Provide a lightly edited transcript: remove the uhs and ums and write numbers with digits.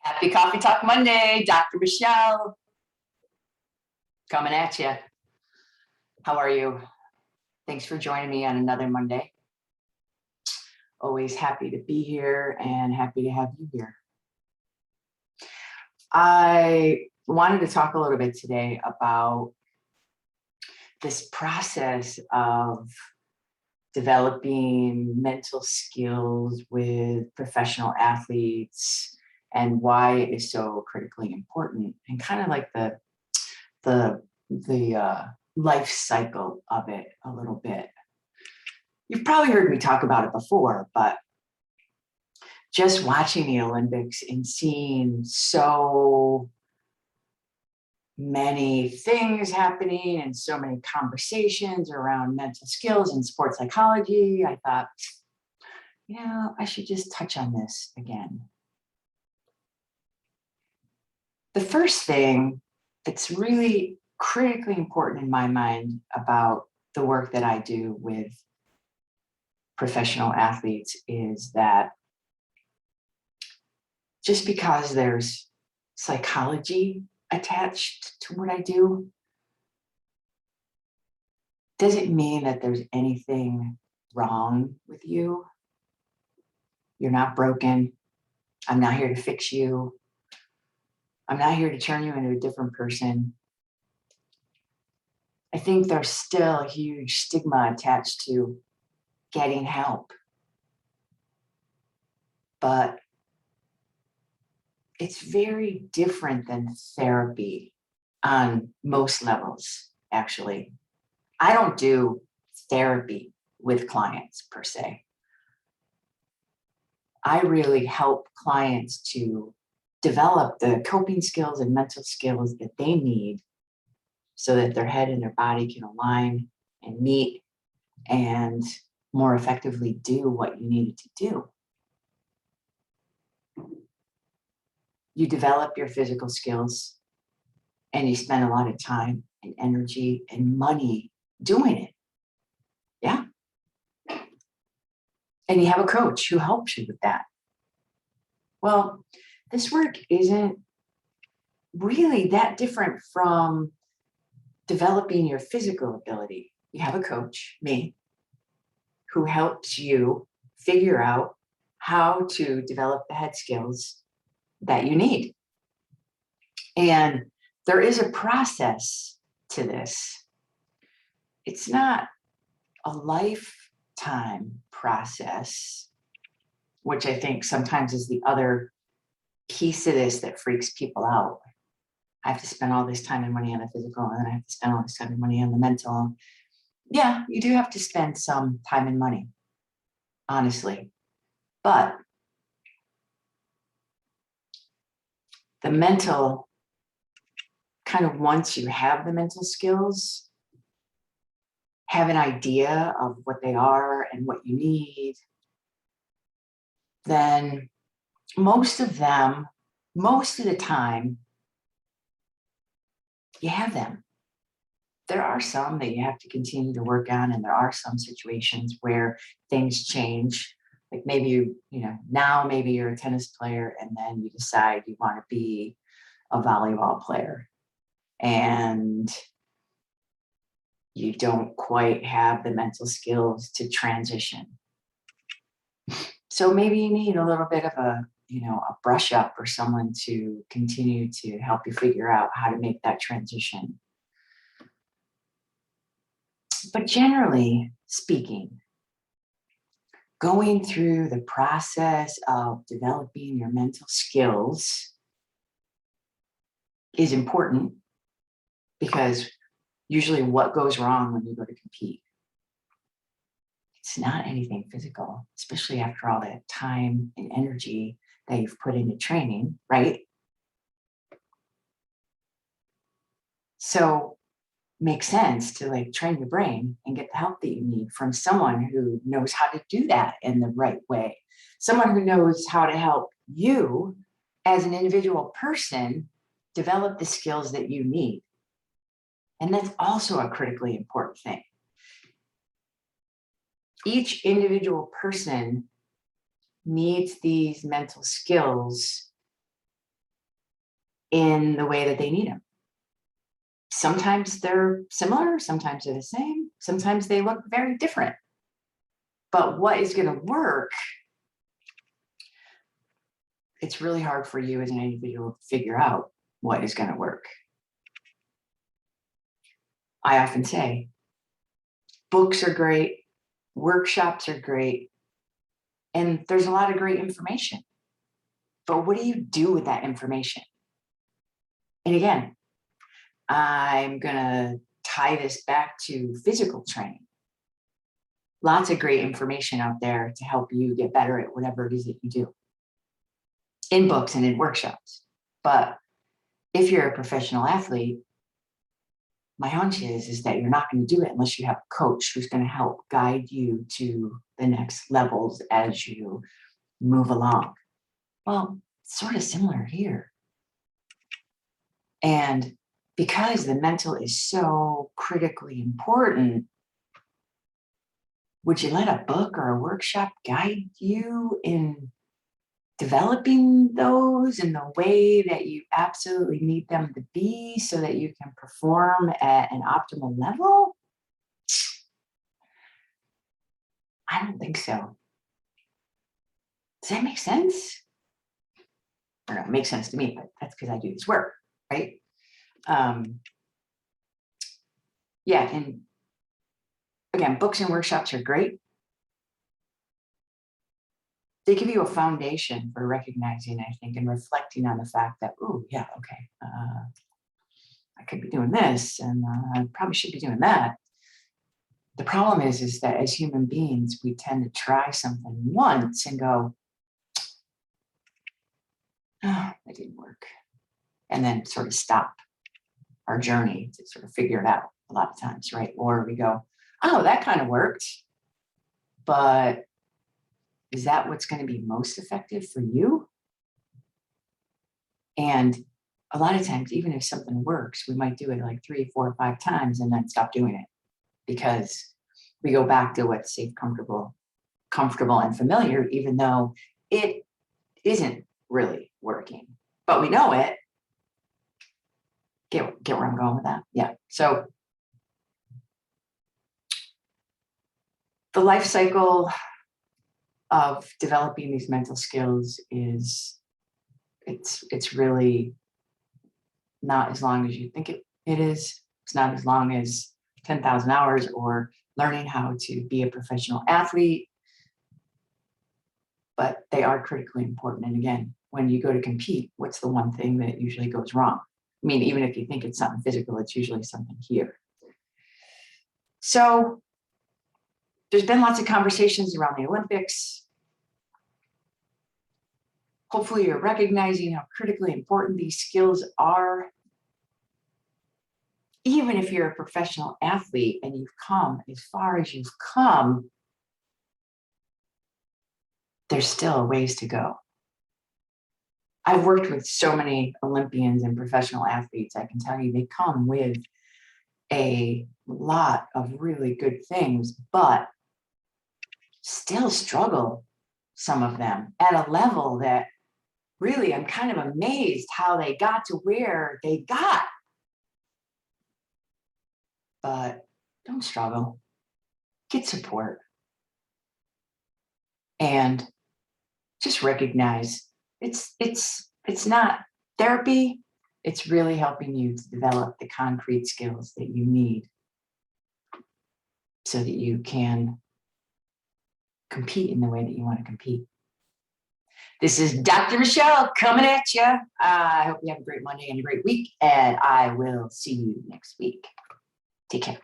Happy Coffee Talk Monday, Dr. Michelle, coming at you. How are you? Thanks for joining me on another Monday. Always happy to be here and happy to have you here. I wanted to talk a little bit today about this process of developing mental skills with professional athletes and why it is so critically important, and kind of like the life cycle of it a little bit. You've probably heard me talk about it before, but just watching the Olympics and seeing so many things happening and so many conversations around mental skills and sports psychology, I thought, I should just touch on this again. The first thing that's really critically important in my mind about the work that I do with professional athletes is that just because there's psychology attached to what I do doesn't mean that there's anything wrong with you. You're not broken. I'm not here to fix you. I'm not here to turn you into a different person. I think there's still a huge stigma attached to getting help. But it's very different than therapy on most levels, actually. I don't do therapy with clients per se. I really help clients to develop the coping skills and mental skills that they need so that their head and their body can align and meet and more effectively do what you need it to do. You develop your physical skills and you spend a lot of time and energy and money doing it. Yeah. And you have a coach who helps you with that. Well, this work isn't really that different from developing your physical ability. You have a coach, me, who helps you figure out how to develop the head skills that you need. And there is a process to this. It's not a lifetime process, which I think sometimes is the other piece of this that freaks people out. I have to spend all this time and money on the physical, and then I have to spend all this time and money on the mental. Yeah, you do have to spend some time and money, honestly. But the mental, kind of once you have the mental skills, have an idea of what they are and what you need, then most of the time, you have them. There are some that you have to continue to work on, and there are some situations where things change. Like maybe now maybe you're a tennis player and then you decide you want to be a volleyball player and you don't quite have the mental skills to transition. So maybe you need a little bit of a brush up or someone to continue to help you figure out how to make that transition. But generally speaking, going through the process of developing your mental skills is important, because usually what goes wrong when you go to compete? It's not anything physical, especially after all that time and energy that you've put into training, right? So makes sense to train your brain and get the help that you need from someone who knows how to do that in the right way. Someone who knows how to help you as an individual person develop the skills that you need. And that's also a critically important thing. Each individual person needs these mental skills in the way that they need them. Sometimes they're similar, sometimes they're the same, sometimes they look very different. But what is going to work, it's really hard for you as an individual to figure out what is going to work. I often say, books are great, workshops are great, and there's a lot of great information. But what do you do with that information? And again, I'm going to tie this back to physical training. Lots of great information out there to help you get better at whatever it is that you do in books and in workshops. But if you're a professional athlete, my hunch is that you're not going to do it unless you have a coach who's going to help guide you to the next levels as you move along. Well, it's sort of similar here. And because the mental is so critically important, would you let a book or a workshop guide you in developing those in the way that you absolutely need them to be so that you can perform at an optimal level? I don't think so. Does that make sense? I don't know, it makes sense to me, but that's because I do this work, right? Yeah, and again, books and workshops are great. They give you a foundation for recognizing, I think, and reflecting on the fact that, oh, yeah, okay, I could be doing this, and I probably should be doing that. The problem is that as human beings, we tend to try something once and go, oh, that didn't work. And then sort of stop our journey to sort of figure it out a lot of times, right? Or we go, oh, that kind of worked, but is that what's going to be most effective for you? And a lot of times, even if something works, we might do it like 3, 4, 5 times and then stop doing it because we go back to what's safe, comfortable and familiar, even though it isn't really working, but we know it. Get where I'm going with that? Yeah. So the life cycle of developing these mental skills is it's really not as long as you think it is. It's not as long as 10,000 hours or learning how to be a professional athlete, but they are critically important. And again, when you go to compete, what's the one thing that usually goes wrong? I mean, even if you think it's something physical, it's usually something here. So there's been lots of conversations around the Olympics. Hopefully you're recognizing how critically important these skills are. Even if you're a professional athlete and you've come as far as you've come, there's still a ways to go. I've worked with so many Olympians and professional athletes. I can tell you they come with a lot of really good things, but still struggle, some of them, at a level that really I'm kind of amazed how they got to where they got. But don't struggle. Get support. And just recognize it's not therapy. It's really helping you to develop the concrete skills that you need so that you can compete in the way that you want to compete. This is Dr. Michelle coming at you. I hope you have a great Monday and a great week, and I will see you next week. Take care.